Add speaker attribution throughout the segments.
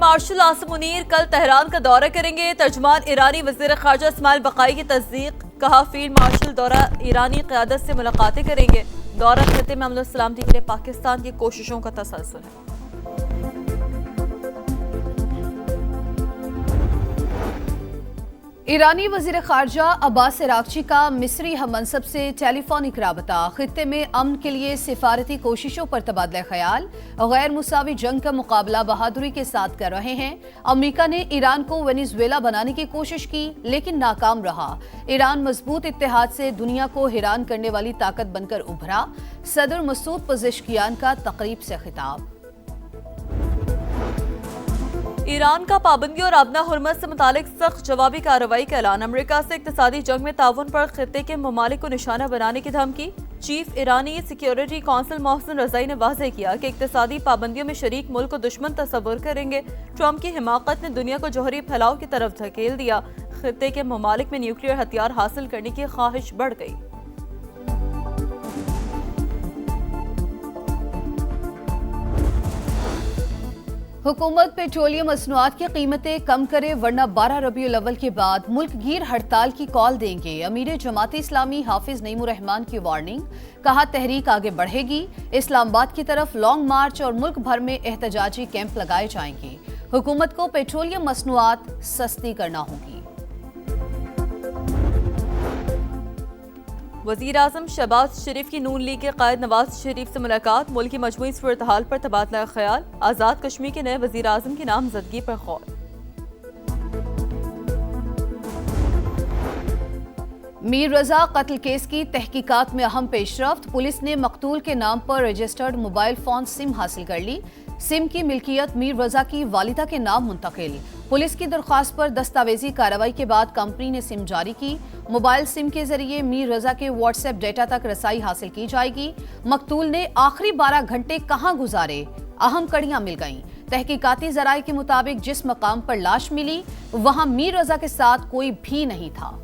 Speaker 1: Martial Asim Munir کل Tehran کا دورہ کریں گے. ترجمان ایرانی وزیر خارجہ اسماعیل بقائی کی تصدیق. کہا فیلڈ مارشل دورہ ایرانی قیادت سے ملاقاتیں کریں گے. دورہ خطے میں امن و سلامتی کے لیے پاکستان کی کوششوں کا تسلسل ہے.
Speaker 2: ایرانی وزیر خارجہ عباس عراقچی کا مصری ہم منصب سے ٹیلی فونک رابطہ. خطے میں امن کے لیے سفارتی کوششوں پر تبادلہ خیال. غیر مساوی جنگ کا مقابلہ بہادری کے ساتھ کر رہے ہیں. امریکہ نے ایران کو وینیزویلا بنانے کی کوشش کی لیکن ناکام رہا. ایران مضبوط اتحاد سے دنیا کو حیران کرنے والی طاقت بن کر ابھرا. صدر مسعود پزشکیان کا تقریب سے خطاب.
Speaker 1: ایران کا پابندی اور آبنا ہرمز سے متعلق سخت جوابی کارروائی کا اعلان. امریکہ سے اقتصادی جنگ میں تعاون پر خطے کے ممالک کو نشانہ بنانے کی دھمکی. چیف ایرانی سیکیورٹی کونسل محسن رضائی نے واضح کیا کہ اقتصادی پابندیوں میں شریک ملک کو دشمن تصور کریں گے. ٹرمپ کی حماقت نے دنیا کو جوہری پھیلاؤ کی طرف دھکیل دیا. خطے کے ممالک میں نیوکلیئر ہتھیار حاصل کرنے کی خواہش بڑھ گئی.
Speaker 2: حکومت پیٹرولیم مصنوعات کی قیمتیں کم کرے ورنہ 12 ربیع الاول کے بعد ملک گیر ہڑتال کی کال دیں گے. امیر جماعت اسلامی حافظ نعیم الرحمان کی وارننگ. کہا تحریک آگے بڑھے گی. اسلام آباد کی طرف لانگ مارچ اور ملک بھر میں احتجاجی کیمپ لگائے جائیں گے. حکومت کو پیٹرولیم مصنوعات سستی کرنا ہوگی.
Speaker 1: وزیر اعظم شہباز شریف کی نون لیگ کے قائد نواز شریف سے ملاقات. ملکی مجموعی صورتحال پر تبادلہ خیال. آزاد کشمیر کے نئے وزیر اعظم کی نامزدگی پر غور.
Speaker 2: میر رضا قتل کیس کی تحقیقات میں اہم پیش رفت. پولیس نے مقتول کے نام پر رجسٹرڈ موبائل فون سم حاصل کر لی. سم کی ملکیت میر رضا کی والدہ کے نام منتقل. پولیس کی درخواست پر دستاویزی کارروائی کے بعد کمپنی نے سم جاری کی. موبائل سم کے ذریعے میر رضا کے واٹس ایپ ڈیٹا تک رسائی حاصل کی جائے گی. مقتول نے آخری 12 گھنٹے کہاں گزارے؟ اہم کڑیاں مل گئیں. تحقیقاتی ذرائع کے مطابق جس مقام پر لاش ملی وہاں میر رضا کے ساتھ کوئی بھی نہیں تھا.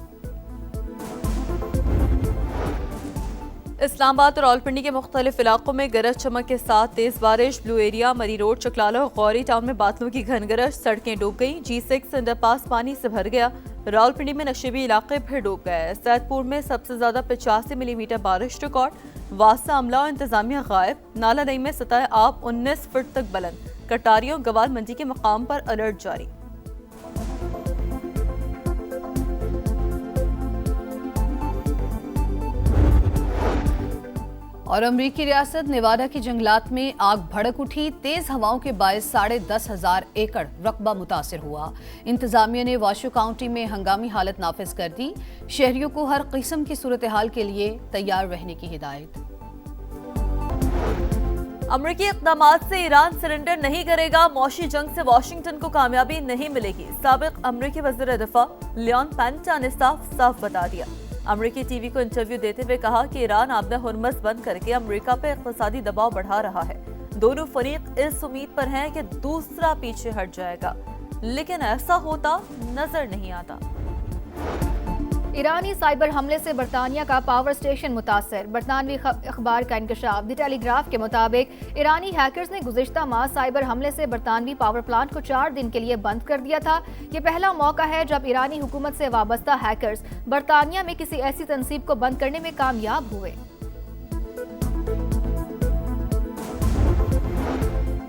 Speaker 1: اسلام آباد اور راولپنڈی کے مختلف علاقوں میں گرج چمک کے ساتھ تیز بارش. بلو ایریا، مری روڈ، چکلالہ اور غوری ٹاؤن میں بادلوں کی گھن گرج. سڑکیں ڈوب گئیں. G6 انڈر پاس پانی سے بھر گیا. راولپنڈی میں نشیبی علاقے پھر ڈوب گئے. سید پور میں سب سے زیادہ 85 ملی میٹر بارش ریکارڈ. واسطہ عملہ اور انتظامیہ غائب. نالہ نئی میں سطح آب 19 فٹ تک بلند. کٹاریوں گوال منڈی کے مقام پر الرٹ جاری.
Speaker 2: اور امریکی ریاست نیواڈا کی جنگلات میں آگ بھڑک اٹھی. تیز ہواؤں کے باعث 10,500 ایکڑ رقبہ متاثر ہوا. انتظامیہ نے واشو کاؤنٹی میں ہنگامی حالت نافذ کر دی. شہریوں کو ہر قسم کی صورتحال کے لیے تیار رہنے کی ہدایت.
Speaker 1: امریکی اقدامات سے ایران سرنڈر نہیں کرے گا. معاشی جنگ سے واشنگٹن کو کامیابی نہیں ملے گی. سابق امریکی وزیر دفاع لیون پینٹا نے صاف بتا دیا. امریکی ٹی وی کو انٹرویو دیتے ہوئے کہا کہ ایران آبنا ہرمز بند کر کے امریکہ پہ اقتصادی دباؤ بڑھا رہا ہے. دونوں فریق اس امید پر ہیں کہ دوسرا پیچھے ہٹ جائے گا لیکن ایسا ہوتا نظر نہیں آتا.
Speaker 3: ایرانی سائبر حملے سے برطانیہ کا پاور اسٹیشن متاثر. برطانوی اخبار کا انکشاف. دی ٹیلی گراف کے مطابق ایرانی ہیکرز نے گزشتہ ماہ سائبر حملے سے برطانوی پاور پلانٹ کو 4 دن کے لیے بند کر دیا تھا. یہ پہلا موقع ہے جب ایرانی حکومت سے وابستہ ہیکرز برطانیہ میں کسی ایسی تنصیب کو بند کرنے میں کامیاب ہوئے.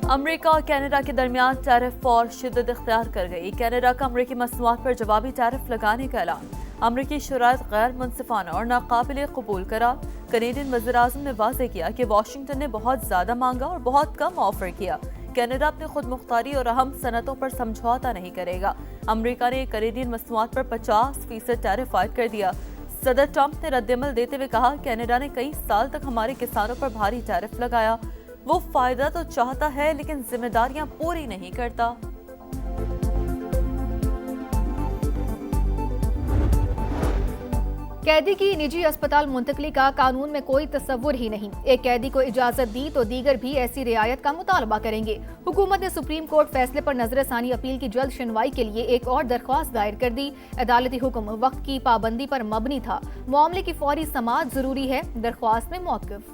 Speaker 1: امریکہ اور کینیڈا کے درمیان ٹیرف وار شدت اختیار کر گئی. کینیڈا کا امریکی مصنوعات پر جوابی ٹیرف لگانے کا اعلان. امریکی شرائط غیر منصفانہ اور ناقابل قبول قرار. کینیڈین وزیر اعظم نے واضح کیا کہ واشنگٹن نے بہت زیادہ مانگا اور بہت کم آفر کیا. کینیڈا اپنی خود مختاری اور اہم صنعتوں پر سمجھوتا نہیں کرے گا. امریکہ نے کینیڈین مصنوعات پر 50% ٹیرف عائد کر دیا. صدر ٹرمپ نے رد عمل دیتے ہوئے کہا کینیڈا نے کئی سال تک ہمارے کسانوں پر بھاری ٹیرف لگایا. وہ فائدہ تو چاہتا ہے لیکن ذمہ داریاں پوری نہیں کرتا.
Speaker 3: قیدی کی نجی اسپتال منتقلی کا قانون میں کوئی تصور ہی نہیں. ایک قیدی کو اجازت دی تو دیگر بھی ایسی رعایت کا مطالبہ کریں گے. حکومت نے سپریم کورٹ فیصلے پر نظر ثانی اپیل کی جلد سنوائی کے لیے ایک اور درخواست دائر کر دی. عدالتی حکم وقت کی پابندی پر مبنی تھا. معاملے کی فوری سماعت ضروری ہے. درخواست میں موقف.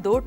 Speaker 1: 2